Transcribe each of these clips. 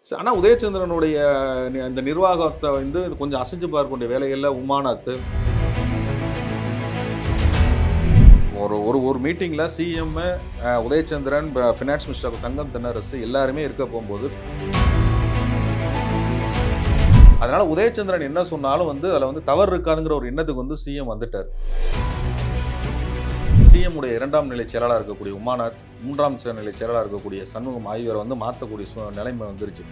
ஆனா உதயச்சந்திரனுடைய அந்த நிர்வாகத்தை வந்து கொஞ்சம் அசைச்சு பார்க்கக்கூடிய வேலைகள்ல உமானாத்து ஒரு ஒரு ஒரு மீட்டிங்ல CM, Udhayachandran, finance minister Thangam Thennarasu எல்லாருமே இருக்க போகும்போது, அதனால உதயச்சந்திரன் என்ன சொன்னாலும் வந்து அதுல வந்து தவறு இருக்காதுங்கிற ஒரு எண்ணத்துக்கு வந்து சிஎம் வந்துட்டார். சிஎம் உடைய 2ஆம் நிலை செயலாளர் இருக்கக்கூடிய உமாநாத், 3ஆம் நிலை செயலாளர் இருக்கக்கூடிய சண்முகம் ஆகியோரை வந்து மாற்றக்கூடிய நிலைமை வந்துருச்சு.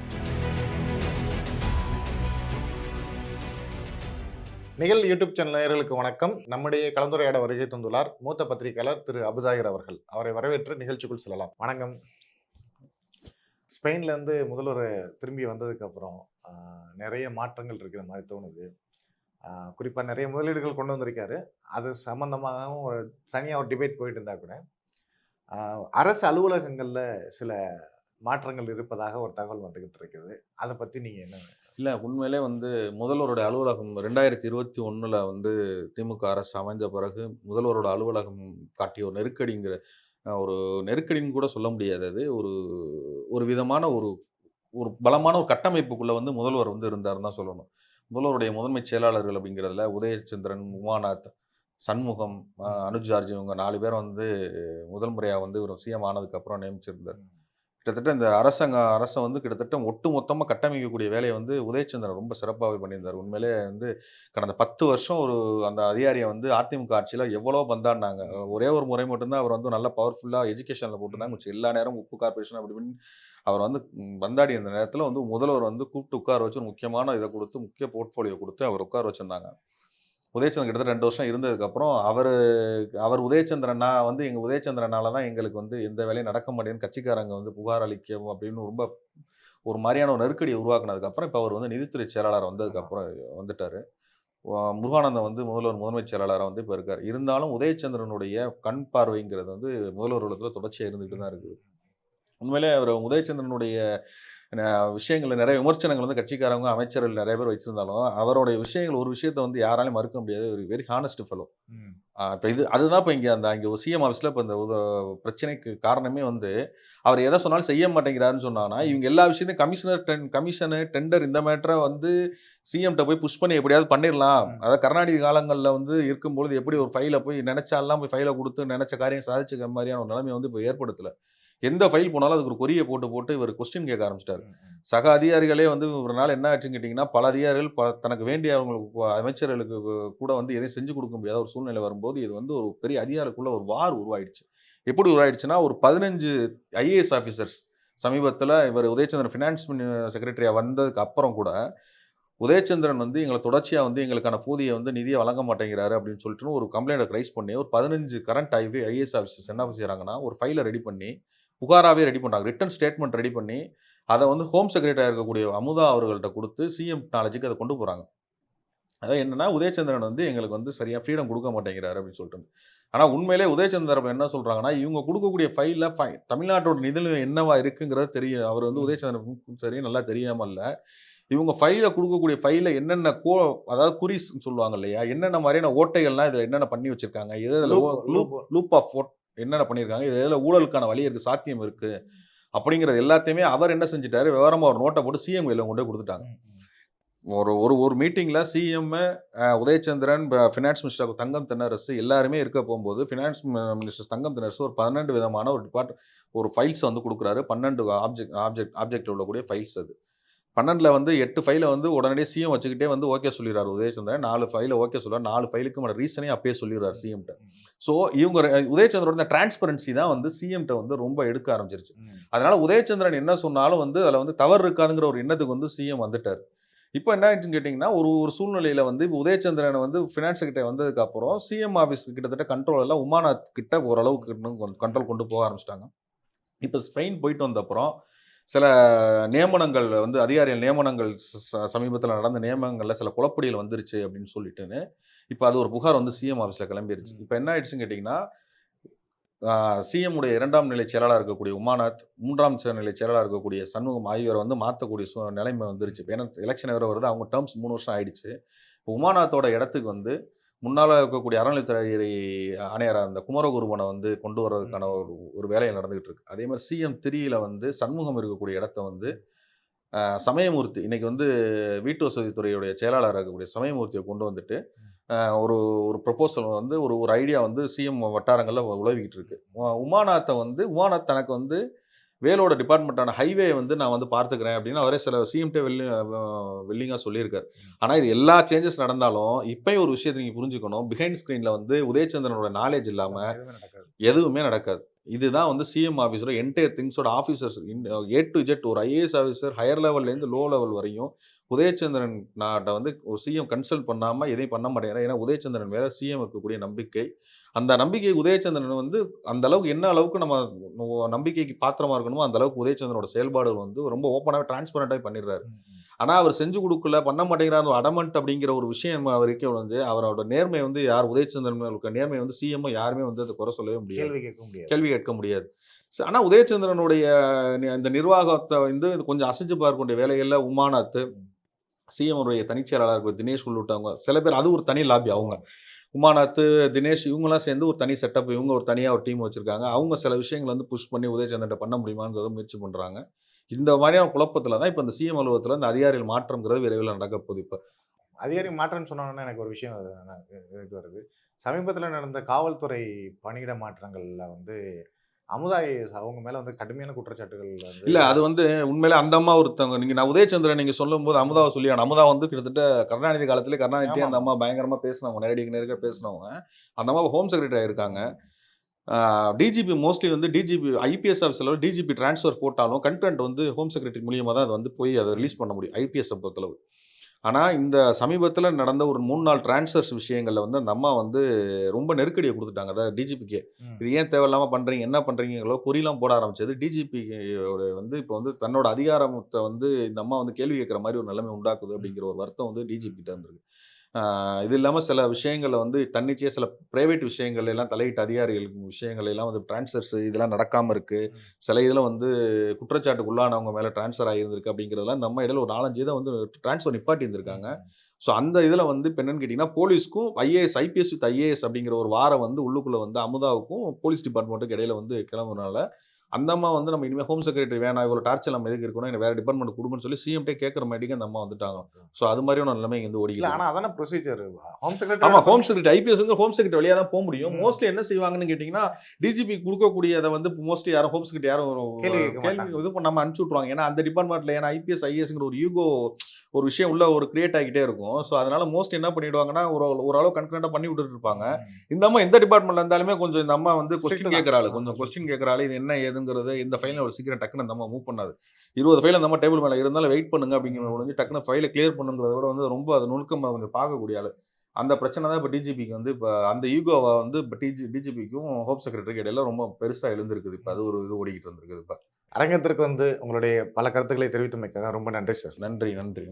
நிகழ் யூடியூப் சேனல் நேயர்களுக்கு வணக்கம். நம்முடைய கலந்துரையாட வருகை தந்துள்ளார் மூத்த பத்திரிகையாளர் திரு அபுதாயிர் அவர்கள். அவரை வரவேற்று நிகழ்ச்சிக்குள் செல்லலாம். வணக்கம். ஸ்பெயின்ல இருந்து முதல்வர் திரும்பி வந்ததுக்கு அப்புறம் நிறைய மாற்றங்கள் இருக்கிற மாதிரி தோணுது. குறிப்பா நிறைய முதலீடுகள் கொண்டு வந்திருக்காரு. அது சம்பந்தமாகவும் தனியா ஒரு டிபேட் போயிட்டு இருந்தா கூட, அரசு அலுவலகங்கள்ல சில மாற்றங்கள் இருப்பதாக ஒரு தகவல் வந்துகிட்டு இருக்குது. அதை பத்தி நீங்க என்ன? இல்ல உண்மையிலே வந்து முதல்வருடைய அலுவலகம் 2021ல வந்து திமுக அரசு அமைஞ்ச பிறகு முதல்வரோட அலுவலகம் காட்டிய ஒரு நெருக்கடிங்கிற ஒரு நெருக்கடின்னு கூட சொல்ல முடியாது. அது ஒரு ஒரு விதமான ஒரு ஒரு பலமான ஒரு கட்டமைப்புக்குள்ள வந்து முதல்வர் வந்து இருந்தாருன்னு தான் சொல்லணும். முதல்வருடைய முதன்மை செயலாளர்கள் அப்படிங்கிறதுல உதயச்சந்திரன், உமாநாத், சண்முகம், அனுஜ் ஜார்ஜ் இவங்க 4 பேர் வந்து முதல் முறையா வந்து இவரு சிஎம் ஆனதுக்கு அப்புறம் நியமிச்சிருந்தார். கிட்டத்தட்ட இந்த அரச வந்து கிட்டத்தட்ட ஒட்டு மொத்தமா கட்டமைக்கக்கூடிய வேலைய வந்து உதயச்சந்திரன் ரொம்ப சிறப்பாவே பண்ணியிருந்தாரு. உண்மையிலே வந்து கடந்த 10 வருஷம் ஒரு அந்த அதிகாரிய வந்து அதிமுக ஆட்சியில எவ்வளோ பந்தாடுனாங்க. ஒரே ஒரு முறை மட்டும் தான் அவர் வந்து நல்ல பவர்ஃபுல்லா எஜுகேஷன்ல போட்டிருந்தாங்க. மிச்சம் எல்லா நேரமும் உப்பு கார்ப்பரேஷன் அப்படி இப்படின்னு அவர் வந்து பந்தாடிய அந்த நேரத்தில வந்து முதல்வர் வந்து கூப்பிட்டு உட்கார வச்சு ஒரு முக்கியமான இத குடுத்து, முக்கிய போர்ட்ஃபோலியோ குடுத்து அவர உட்கார வச்சிருந்தாங்க. உதயச்சந்திரன் கிட்டத்தட்ட 2 வருஷம் இருந்ததுக்கப்புறம் அவர் உதயச்சந்திரன் நான் வந்து எங்க உதயச்சந்திரனால தான் எங்களுக்கு வந்து எந்த வேலையும் நடக்க மாட்டேங்குதுன்னு கட்சிக்காரங்க வந்து புகார் அளிக்கவும் அப்படின்னு ரொம்ப ஒரு மாரியான ஒரு நெருக்கடிய உருவாக்குனதுக்கப்புறம், இப்ப அவர் வந்து நிதித்துறை செயலாளர் ஆமா. வந்ததுக்கப்புறம் வந்துட்டாரு. முருகானந்தம் வந்து முதன்மைச் செயலாளரா வந்து இப்ப இருக்காரு. இருந்தாலும் உதயச்சந்திரனுடைய கண் பார்வைங்கிறது வந்து முதல்வர் அலுவலகத்துல தொடர்ச்சியா இருந்துகிட்டு ம், தான் ம், இருக்குது. ம். உண்மையிலே அவரு உதயச்சந்திரனுடைய ந விஷயங்கள்ல நெறைய விமர்சனங்கள் வந்து கட்சிக்காரவங்க, அமைச்சர்கள் நெறைய பேர் வச்சிருந்தாலும், அவருடைய விஷயங்கள் ஒரு விஷயத்த வந்து யாராலயும் மறுக்க முடியாது. ஒரு வெரி ஹானஸ்ட் ஃபெல்லோ. ம். இப்ப அதுதான் இப்ப இங்க சிஎம் ஆஃபீஸ்ல இப்ப இந்த பிரச்சனைக்கு காரணமே வந்து, அவர் எத சொன்னாலும் செய்ய மாட்டேங்கிறாருன்னு சொன்னாங்கன்னா, ம். இவங்க எல்லா விஷயத்தையும் கமிஷனு, டெண்டர் இந்த மேட்டர வந்து சிஎம்ட்ட போய் புஷ் பண்ணி எப்படியாவது பண்ணிரலாம். ம். அதாவது கருணாநிதி காலங்கள்ல வந்து இருக்கும்பொழுது எப்படி ஒரு ஃபைல போய் நெனச்சால்லாம் போய் ஃபைல குடுத்து நெனச்ச காரியம் சாதிச்சுக்கிற மாரியான ஒரு நிலைமைய வந்து இப்ப ஏற்படுத்தல. எந்த ஃபைல் போனாலும் அதுக்கு ஒரு கொரிய போட்டு இவரு கொஸ்டின் கேட்க ஆரம்பிச்சுட்டாரு. ம். ம். சக அதிகாரிகளே வந்து இவருனால என்ன ஆச்சுன்னு கேட்டீங்கன்னா, பல அதிகாரிகள் தனக்கு வேண்டிய அவங்களுக்கு அமைச்சர்களுக்கு கூட வந்து எதையும் செஞ்சு குடுக்க முடியாத ஒரு சூழ்நிலை வரும்போது, இது வந்து ஒரு பெரிய அதிகாரக்குள்ள ஒரு வார் உருவாயிடுச்சு. எப்படி உருவாயிடுச்சுன்னா, ஒரு 15 ஐஏஎஸ் ஆஃபீசர்ஸ் சமீபத்தில இவரு உதயச்சந்திரன் ஃபினான்ஸ் செக்ரட்டரியா வந்ததுக்கு அப்புறம் கூட, உதயச்சந்திரன் வந்து எங்கள தொடர்ச்சியா வந்து எங்களுக்கான போதிய வந்து நிதிய வழங்க மாட்டேங்கிறாரு அப்படின்னு சொல்லிட்டு ஒரு கம்ப்ளைண்ட் ரைஸ் பண்ணி, ஒரு 15 கரண்ட் ஐஏஎஸ் ஆஃபீசர்ஸ் என்ன செய்றாங்கன்னா, ஒரு ஃபைல ரெடி பண்ணி, புகாராவே ரெடி பண்றாங்க. ரிட்டர்ன் ஸ்டேட்மெண்ட் ரெடி பண்ணி, அத வந்து ஹோம் செக்ரட்டரியா இருக்கக்கூடிய அமுதா அவர்கள்ட்ட குடுத்து, சிஎம் நாலேட்ஜுக்கு அத கொண்டு போறாங்க. அதான் என்னன்னா, உதயச்சந்திரன் வந்து எங்களுக்கு வந்து சரியா ஃப்ரீடம் குடுக்க மாட்டேங்கிறாரு அப்படின்னு சொல்லிட்டு. ஆனா உண்மையிலேயே உதயச்சந்திரன் தரப்பு என்ன சொல்றாங்கன்னா, இவங்க குடுக்கக்கூடிய ஃபைல்ல தமிழ்நாட்டோட நிதிநிலை என்னவா இருக்குங்கிறது தெரியும். அவர் வந்து ம். உதயச்சந்திரனுக்கும் சரி நல்லா தெரியாம இல்ல. இவங்க ஃபைல குடுக்கக்கூடிய ஃபைல்ல என்னென்ன அதாவது குறிஸ்ன்னு சொல்லுவாங்க இல்லையா? என்னென்ன மாரியான ஓட்டைகள்லாம் இதுல என்னென்ன பண்ணி வச்சிருக்காங்க? எது எதுல loop loop loop. Loop of என்னென்ன பண்ணியிருக்காங்க? எது எதுல ஊழலுக்கான வழி இருக்கு, சாத்தியம் இருக்கு. அப்படிங்கிறது எல்லாத்தையுமே அவர் என்ன செஞ்சுட்டாரு, விவரமா ஒரு நோட்ட போட்டு சிஎம் கையில கொண்டு போய் குடுத்துட்டாங்க. ம். ம். ஒரு ஒரு ஒரு மீட்டிங்ல CM, Udhayachandran, finance minister Thangam Thennarasu எல்லாருமே இருக்க போம்போது, ஃபினான்ஸ் மினிஸ்டர் தங்கம் தென்னரசு ஒரு 12 விதமான ஒரு ஃபைல்ஸ் வந்து குடுக்குறாரு. 12 ஆப்ஜெக்ட் உள்ளக்கூடிய ஃபைல்ஸ் அது. 12ல வந்து 8 ஃபைல வந்து உடனடியா சிஎம் வச்சுக்கிட்டே வந்து ஓகே சொல்லிறாரு உதயச்சந்திரன். 4 ஃபைல ஓகே சொல்றாரு. 4 ஃபைலுக்குமான ரீசனையும் அப்பயே சொல்லிறாரு ம். சிஎம்ட்ட. ம். ஸோ இவங்க உதயச்சந்திரனோட இந்த டிரான்ஸ்பரன்சி தான் வந்து சிஎம்ட்ட வந்து ரொம்ப எடுக்க ஆரம்பிச்சுருச்சு. ம். அதனால உதயச்சந்திரன் என்ன சொன்னாலும் வந்து அதுல வந்து தவறு இருக்காதுங்கிற ஒரு எண்ணத்துக்கு வந்து சிஎம் வந்துட்டாரு. இப்ப என்ன ஆயிடுச்சுன்னு கேட்டீங்கன்னா, ஒரு ஒரு சூழ்நிலையில வந்து இப்ப உதயச்சந்திரன் வந்து ஃபினான்ஸ் செக்ரட்டரி வந்ததுக்கு அப்புறம், சிஎம் ஆஃபீஸ் கிட்டத்தட்ட கண்ட்ரோல் எல்லாம் உமாநாத் கிட்ட ஓரளவுக்கு இன்னும் கண்ட்ரோல் கொண்டு போக ஆரம்பிச்சுட்டாங்க. இப்ப ஸ்பெயின் போயிட்டு வந்த அப்புறம், சில நியமனங்கள் வந்து அதிகாரிகள் நியமனங்கள் சமீபத்தில நடந்த நியமனங்கள்ல சில குழப்படிகள் வந்துருச்சு அப்படின்னு சொல்லிட்டுன்னு, இப்ப அது ஒரு புகார் வந்து சிஎம் ஆஃபீஸ்ல கிளம்பிருச்சு. ம். இப்ப என்ன ஆயிடுச்சுன்னு கேட்டீங்கன்னா, சிஎம் உடைய 2ஆம் நிலை செயலாளரா இருக்கக்கூடிய உமாநாத், 3ஆம் நிலை செயலாளரா இருக்கக்கூடிய சண்முகம் ஆகியோர வந்து மாத்தக்கூடிய நிலைமை வந்துருச்சு. ம். ஏன்னா எலக்ஷன் வேற வருது. அவங்க டெர்ம்ஸ் 3 வருஷம் ஆயிடுச்சு. இப்ப உமாநாத்தோட இடத்துக்கு வந்து முன்னால இருக்கக்கூடிய அறநிலைத்துறை ஆணையரா இருந்த குமரகுருபரன வந்து கொண்டு ம். வரதுக்கான ம். ஒரு ஒரு வேலை நடந்துகிட்டு இருக்கு. அதே மாரி சிஎம் 3ல வந்து சண்முகம் இருக்கக்கூடிய இடத்த வந்து சமயமூர்த்தி இன்னைக்கு வந்து வீட்டு வசதித்துறையுடைய செயலாளரா இருக்கக்கூடிய சமயமூர்த்திய கொண்டு வந்துட்டு, ஒரு ஒரு ப்ரொபோசல் வந்து ஒரு ஒரு ஐடியா வந்து சிஎம் வட்டாரங்கள்ல உலவிக்கிட்டு இருக்கு. உமாநாத் தனக்கு வந்து வேலோட டிபார்ட்மெண்ட்டான ஹைவே வந்து நான் வந்து பார்த்துக்கிறேன் அப்படின்னு அவரே சில சிஎம்ட்டே வெல்லிங்கா சொல்லியிருக்காரு. ஆனா இது எல்லா சேஞ்சஸ் நடந்தாலும், இப்பயும் ஒரு விஷயத்த நீங்க புரிஞ்சுக்கணும். பிஹைண்ட் ஸ்கிரீன்ல வந்து உதயச்சந்திரனோட நாலேட்ஜ் இல்லாம எதுவுமே நடக்காது. எதுவுமே நடக்காது. இதுதான் வந்து சிஎம் ஆஃபீஸரோட என்டையர் திங்ஸோட ஆஃபீசர்ஸ் ஏ டூ இசட் ஒரு ஐஏஎஸ் ஆஃபீசர் ஹையர் லெவல்லேருந்து லோ லெவல் வரையும் உதயச்சந்திரன் நாட்ட வந்து ஒரு சிஎம் கன்சல்ட் பண்ணாம எதையும் பண்ண மாட்டேங்கிறார். ஏன்னா உதயச்சந்திரன் மேல சிஎம் இருக்கக்கூடிய நம்பிக்கை. அந்த நம்பிக்கை உதயச்சந்திரன் வந்து அந்த அளவுக்கு என்ன அளவுக்கு நம்ம நம்பிக்கைக்கு பாத்திரமா இருக்கணுமோ, அந்த அளவுக்கு உதயச்சந்திரனோட செயல்பாடுகள் வந்து ரொம்ப ஓப்பனாவே டிரான்ஸ்பரண்டாவே பண்ணிடுறாரு. ம், ம். ஆனா அவர் செஞ்சு குடுக்கல, பண்ண மாட்டேங்கிறார் அடமன்ட் அப்படிங்கிற ஒரு விஷயம் வரைக்கும் வந்து அவரோட நேர்மை வந்து உதயச்சந்திரன் மேல இருக்க நேர்மை வந்து சிஎம் யாருமே வந்து அத குறை சொல்லவே முடியாது. கேள்வி கேட்க முடியாது. கேள்வி கேட்க முடியாது. ஆனா உதயச்சந்திரனுடைய இந்த நிர்வாகத்த வந்து கொஞ்சம் அசைச்சு பார்க்கக்கூடிய வேலைகள்ல உமாநாத், ம். சிஎம் உடைய தனிச் செயலாளரா இருக்கிற தினேஷ் உள்ளிட்டவங்க சில பேர் அது ஒரு தனி லாபி அவங்க. உமாநாத், தினேஷ் இவங்கலாம் சேர்ந்து ஒரு தனி செட்டப் இவங்க ஒரு தனியா ஒரு டீம் வச்சிருக்காங்க. அவங்க சில விஷயங்கள வந்து புஷ் பண்ணி உதயச்சந்திரன்ட்ட பண்ண முடியுமான்றத முயற்சி பண்றாங்க. இந்த மாதிரியான குழப்பத்துல தான் இப்ப இந்த சிஎம் அலுவலகத்துல இந்த அதிகாரிகள் மாற்றம்ங்கிறது விரைவில நடக்க போகுது இப்ப. அதிகாரி மாற்றம்னு சொன்னோனே எனக்கு ஒரு விஷயம் இது வருது. சமீபத்தில நடந்த காவல்துறை பணியிட மாற்றங்கள்ல வந்து அமுதா ஐஏஎஸ் அவங்க மேல வந்து கடுமையான குற்றச்சாட்டுகள் வந்து இல்ல அது வந்து உண்மையிலே அந்த அம்மா ஒருத்தவங்க நான் உதயச்சந்திரன் நீங்க சொல்லும்போது அமுதாவ சொல்லியாகணும். அமுதா வந்து கிட்டத்தட்ட கருணாநிதி காலத்திலே கருணாநிதிட்டயே அந்த ஆமாமா. அம்மா பயங்கரமா பேசினவங்க. நேரடிக்கு நேரடியா பேசினவங்க. அந்த அம்மா ஹோம் செக்ரட்டரி ஆயிருக்காங்க. டிஜிபி மோஸ்ட்லி வந்து டிஜிபி ஐபிஎஸ் ஆஃபீஸர்ல டிஜிபி ட்ரான்ஸ்ஃபர் போட்டாலும் கன்டென்ட் வந்து ஹோம் செக்ரட்டரி மூலியமா தான் அது வந்து போய் அத ரிலீஸ் பண்ண முடியும். ஐபிஎஸ்ஸ பொறுத்தளவு. ஆனா இந்த சமீபத்தில நடந்த ஒரு 3, 4 ட்ரான்ஸ்ஃபர்ஸ் விஷயங்கள்ல வந்து அந்த அம்மா வந்து ரொம்ப நெருக்கடிய குடுத்துட்டாங்க. அதாவது டிஜிபிக்கே. ம். இது ஏன் தேவையில்லாம பண்றீங்க? என்ன பண்றீங்கங்களோ கொறிலாம் போட ஆரம்பிச்சது. டிஜிபி வந்து இப்போ வந்து தன்னோட அதிகாரத்த வந்து இந்த அம்மா வந்து கேள்வி கேட்கிற மாரி ஒரு நிலைமை உண்டாக்குது ம். அப்படிங்கிற ஒரு வருத்தம் வந்து டிஜிபி கிட்ட இருந்திருக்கு. இது இல்லாம சில விஷயங்கள்ல வந்து தன்னிச்சையா சில பிரைவேட் விஷயங்கள் எல்லாம் தலையிட்ட அதிகாரிகள் விஷயங்கள் எல்லாம் வந்து ட்ரான்ஸ்ஃபர்ஸ் இதெல்லாம் நடக்காம இருக்கு. ம். சில இதுல வந்து குற்றச்சாட்டுக்கு உள்ளானவங்க மேல ட்ரான்ஸ்ஃபர் ஆகியிருந்திருக்கு அப்படிங்கிறதெல்லாம் இந்த அம்மா இடையில ஒரு 4, 5 இத வந்து ட்ரான்ஸ்ஃபர் நிப்பாட்டி ம். இருந்திருக்காங்க. ம். ஸோ அந்த இதுல வந்து இப்ப என்னன்னு கேட்டீங்கன்னா, போலீஸ்க்கும் ஐஏஎஸ், ஐபிஎஸ் வித் ஐஏஎஸ் அப்படிங்கிற ஒரு வாரம் வந்து உள்ளுக்குள்ள வந்து அமுதாவுக்கும் போலீஸ் டிபார்ட்மெண்ட்டுக்கும் இடையில வந்து கிளம்புறனால, அந்த அம்மா வந்து நம்ம இனிமே ஹோம் செக்ரட்டரி வேணாம். இவ்வளோ டார்ச்சர் நம்ம எதுக்கு இருக்கணும்? எனக்கு வேற டிபார்ட்மெண்ட் குடுங்கன்னு சொல்லி சிஎம்ட்டே கேட்கிற மாட்டிக்கு அந்த அம்மா வந்துட்டாங்க. ஸோ அது மாதிரியான நிலைமை இங்க வந்து இல்ல ஓடிக்கிட்டு ஆனா இருக்கு. அதானே ப்ரொசீஜர். ஹோம் ஆமா. செக்ரட்டரியோட ஹோம் பர்மிஷன். செக்ரட்டரி ஐபிஎஸ் வந்து ஹோம் செக்ரட்டரி வழியா தான் முடியும். ம். மோஸ்ட்லி என்ன செய்வாங்கன்னு கேட்டீங்கன்னா, டிஜிபி குடுக்கக்கூடியத வந்து மோஸ்ட்லி யாரும் ஹோம் செக்ரட்டரி யாரும் கேள்வி கேட்க கேள்வி மாட்டாங்க. இது பண்ணாம அனுப்பிச்சு விட்டுருவாங்க. ஏன்னா அந்த டிபார்ட்மெண்ட்ல ஏன்னா ஐபிஎஸ், ஐஏஎஸ்ங்கிற ஒரு ஈகோ ஒரு விஷயம் உள்ள ஒரு கிரியேட் ஆகிட்டே இருக்கும். ஸோ அதனால மோஸ்ட்லி என்ன பண்ணிடுவாங்கன்னா, ஓரளவு கன்கரன்ட்டா பண்ணி விட்டுட்டு இருப்பாங்க. ம். இந்த அம்மா எந்த டிபார்ட்மெண்ட்ல இருந்தாலுமே கொஞ்சம் இந்த அம்மா வந்து ஸ்ட்ரிக்ட் கொஸ்டின் தான். கேட்கிற ஆளு. ஆமா கொஞ்சம் ஸ்ட்ரிக்ட். கொஸ்டின் கேட்கிற ஆளு. இது என்ன ஏதுங்கிறது இந்த ஃபைல அவ்வளவு சீக்கிரம் டக்குன்னு அந்த அம்மா மூவ் பண்ணாது. 20 ஃபைல் அந்த அம்மா டேபிள் மேல இருந்தாலும் வெயிட் பண்ணுங்க அப்படிங்கிற ம். ஒழிஞ்சு டக்குன்னு ஃபைல கிளியர் பண்ணுங்கிறத விட வந்து ரொம்ப அது நுணுக்கமா கொஞ்சம் பார்க்கக்கூடிய ஆளு. அந்த பிரச்சனை தான் இப்ப டிஜிபிக்கு வந்து இப்ப அந்த ஈகோவ வந்து இப்ப டிஜிபிக்கும் ஹோம் செக்ரட்டரிக்கும் இடையில ரொம்ப பெருசா எழுந்திருக்குது. இப்ப அது ம். ஒரு இது ஓடிக்கிட்டு இருந்திருக்குது இப்ப. அரங்கத்திற்கு வந்து உங்களுடைய பல கருத்துக்களை தெரிவித்தமைக்காக ரொம்ப நன்றி சார். நன்றி, நன்றி.